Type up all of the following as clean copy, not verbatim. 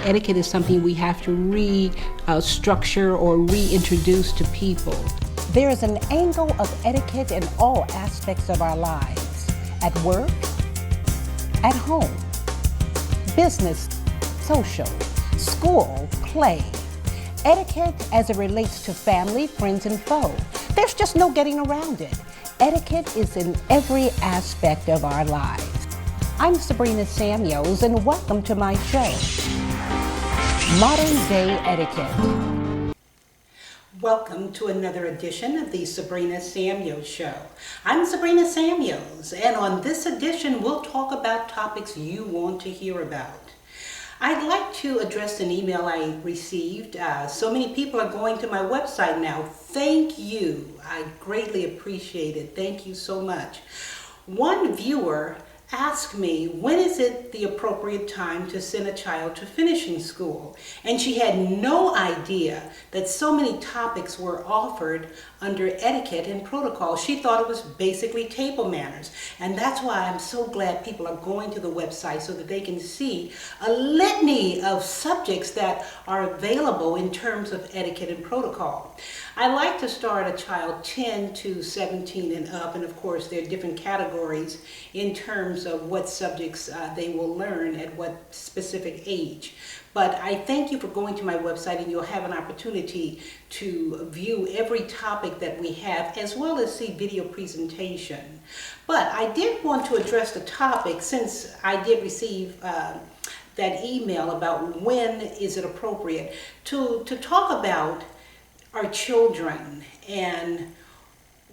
Etiquette is something we have to restructure or reintroduce to people. There is an angle of etiquette in all aspects of our lives. At work, at home, business, social, school, play. Etiquette as it relates to family, friends, and foe. There's just no getting around it. Etiquette is in every aspect of our lives. I'm Sabrina Samuels, and welcome to my show, Modern Day Etiquette. Welcome to another edition of the Sabrina Samuels Show. I'm Sabrina Samuels, and on this edition, we'll talk about topics you want to hear about. I'd like to address an email I received. So many people are going to my website now. Thank you. I greatly appreciate it. Thank you so much. One viewer asked me, when is it the appropriate time to send a child to finishing school? And she had no idea that so many topics were offered under etiquette and protocol. She thought it was basically table manners. And that's why I'm so glad people are going to the website so that they can see a litany of subjects that are available in terms of etiquette and protocol. I like to start a child 10 to 17 and up, and of course there are different categories in terms of what subjects they will learn at what specific age. But I thank you for going to my website, and you'll have an opportunity to view every topic that we have, as well as see video presentation. But I did want to address the topic, since I did receive that email about when is it appropriate, to talk about our children and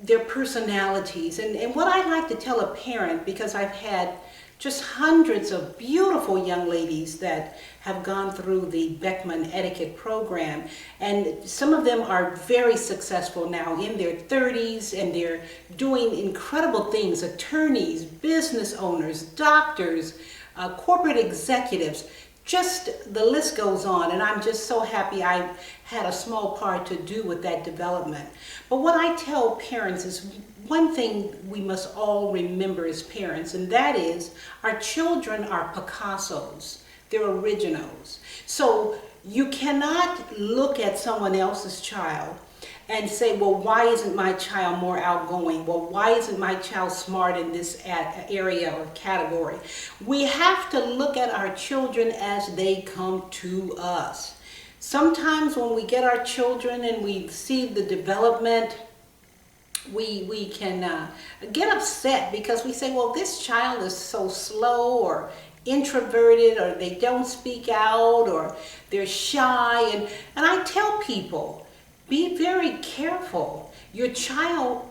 their personalities. And what I like to tell a parent, because I've had just hundreds of beautiful young ladies that have gone through the Beckman Etiquette program, and some of them are very successful now in their 30s, and they're doing incredible things: attorneys, business owners, doctors, corporate executives. Just the list goes on, and I'm just so happy I had a small part to do with that development. But what I tell parents is one thing we must all remember as parents, and that is our children are Picassos. They're originals. So you cannot look at someone else's child and say, well, why isn't my child more outgoing? Well, why isn't my child smart in this area or category? We have to look at our children as they come to us. Sometimes when we get our children and we see the development, we can get upset because we say, well, this child is so slow or introverted, or they don't speak out, or they're shy. And I tell people, be very careful. Your child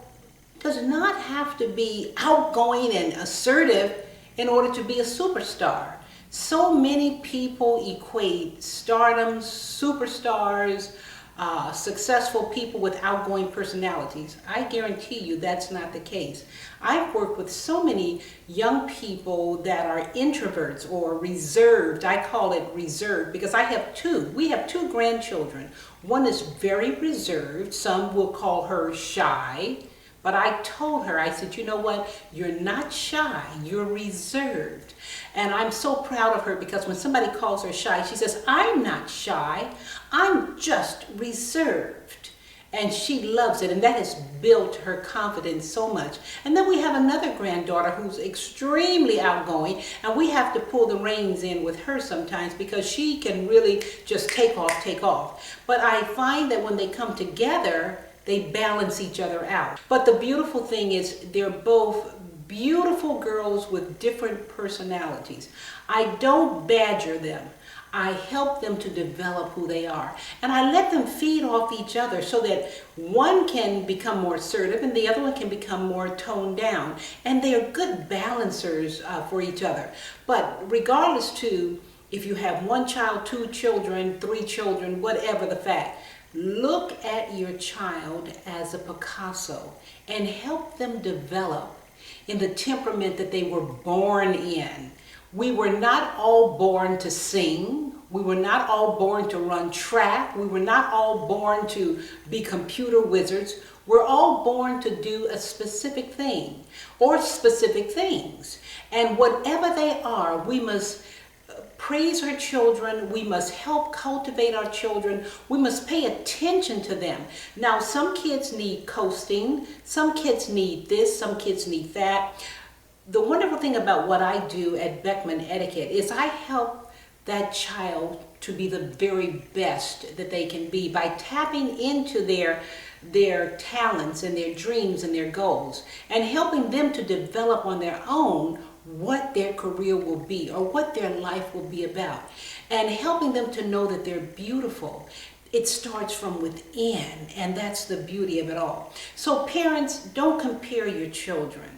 does not have to be outgoing and assertive in order to be a superstar. So many people equate stardom, superstars, successful people with outgoing personalities. I guarantee you that's not the case. I've worked with so many young people that are introverts or reserved. I call it reserved because I have two. We have two grandchildren. One is very reserved. Some will call her shy. But I told her, I said, you know what? You're not shy, you're reserved. And I'm so proud of her because when somebody calls her shy, she says, I'm not shy, I'm just reserved. And she loves it, and that has built her confidence so much. And then we have another granddaughter who's extremely outgoing, and we have to pull the reins in with her sometimes because she can really just take off. But I find that when they come together, they balance each other out. But the beautiful thing is they're both beautiful girls with different personalities. I don't badger them. I help them to develop who they are. And I let them feed off each other so that one can become more assertive and the other one can become more toned down. And they are good balancers for each other. But regardless to if you have one child, two children, three children, whatever the fact, look at your child as a Picasso and help them develop in the temperament that they were born in. We were not all born to sing. We were not all born to run track. We were not all born to be computer wizards. We're all born to do a specific thing or specific things. And whatever they are, we must praise our children. We must help cultivate our children. We must pay attention to them. Now, some kids need coasting. Some kids need this. Some kids need that. The wonderful thing about what I do at Beckman Etiquette is I help that child to be the very best that they can be by tapping into their talents and their dreams and their goals, and helping them to develop on their own what their career will be or what their life will be about, and helping them to know that they're beautiful. It starts from within, and that's the beauty of it all. So parents, don't compare your children.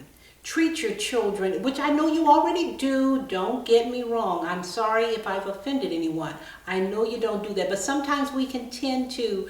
Treat your children, which I know you already do. Don't get me wrong. I'm sorry if I've offended anyone. I know you don't do that, but sometimes we can tend to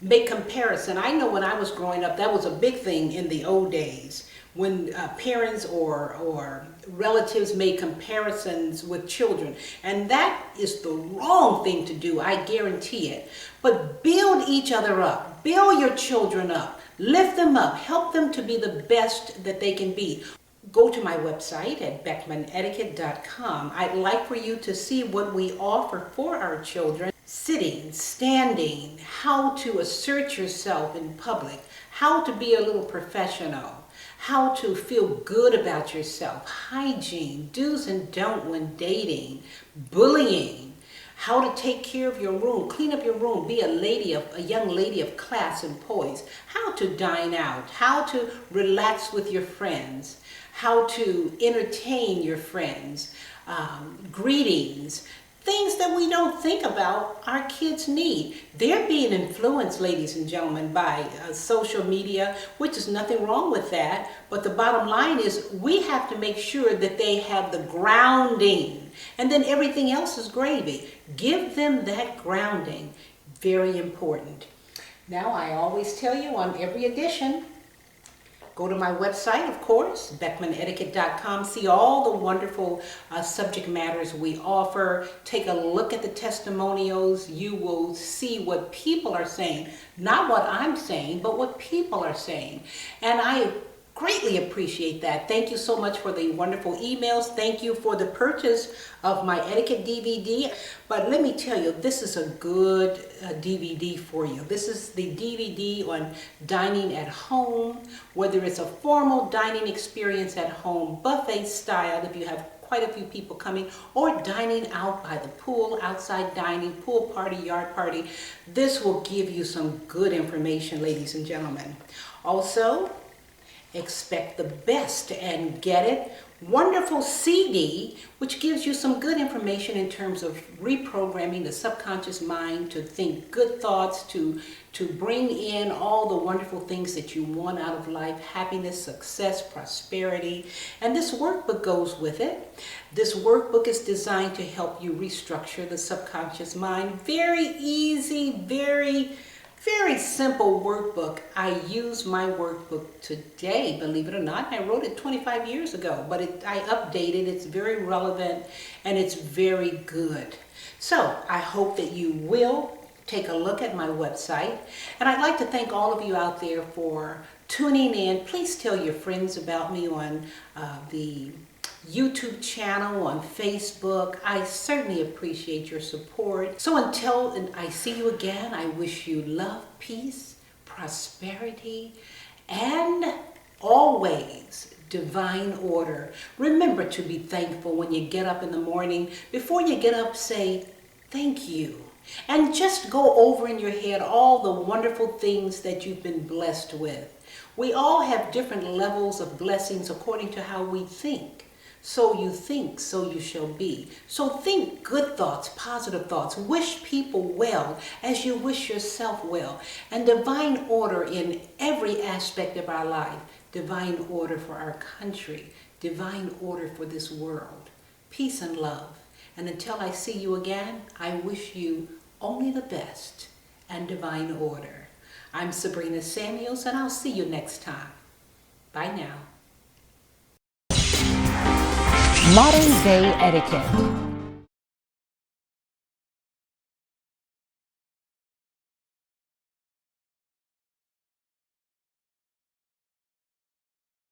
make comparison. I know when I was growing up, that was a big thing in the old days, when parents or relatives made comparisons with children. And that is the wrong thing to do, I guarantee it. But build each other up. Build your children up. Lift them up. Help them to be the best that they can be. Go to my website at beckmanetiquette.com. I'd like for you to see what we offer for our children. Sitting, standing, how to assert yourself in public, how to be a little professional, how to feel good about yourself, hygiene, do's and don'ts when dating, bullying, how to take care of your room, clean up your room, be a young lady of class and poise, how to dine out, how to relax with your friends, how to entertain your friends, greetings, things that we don't think about our kids need. They're being influenced, ladies and gentlemen, by social media, which is nothing wrong with that. But the bottom line is we have to make sure that they have the grounding, and then everything else is gravy. Give them that grounding. Very important. Now, I always tell you on every edition, go to my website, of course, beckmanetiquette.com. See all the wonderful subject matters we offer. Take a look at the testimonials. You will see what people are saying. Not what I'm saying, but what people are saying. And I greatly appreciate that. Thank you so much for the wonderful emails. Thank you for the purchase of my etiquette DVD. But let me tell you, this is a good DVD for you. This is the DVD on dining at home, whether it's a formal dining experience at home, buffet style, if you have quite a few people coming, or dining out by the pool, outside dining, pool party, yard party. This will give you some good information, ladies and gentlemen. Also, expect the best and get it. Wonderful CD, which gives you some good information in terms of reprogramming the subconscious mind to think good thoughts, to bring in all the wonderful things that you want out of life, happiness, success, prosperity. And this workbook goes with it. This workbook is designed to help you restructure the subconscious mind. Very easy, very simple workbook. I use my workbook today, believe it or not. I wrote it 25 years ago, but I updated. It's very relevant and it's very good. So I hope that you will take a look at my website. And I'd like to thank all of you out there for tuning in. Please tell your friends about me on the YouTube channel, on Facebook. I certainly appreciate your support. So until I see you again, I wish you love, peace, prosperity, and always divine order. Remember to be thankful when you get up in the morning. Before you get up, say thank you. And just go over in your head all the wonderful things that you've been blessed with. We all have different levels of blessings according to how we think. So you think, so you shall be. So think good thoughts, positive thoughts. Wish people well as you wish yourself well. And divine order in every aspect of our life. Divine order for our country. Divine order for this world. Peace and love. And until I see you again, I wish you only the best and divine order. I'm Sabrina Samuels, and I'll see you next time. Bye now. Modern day etiquette.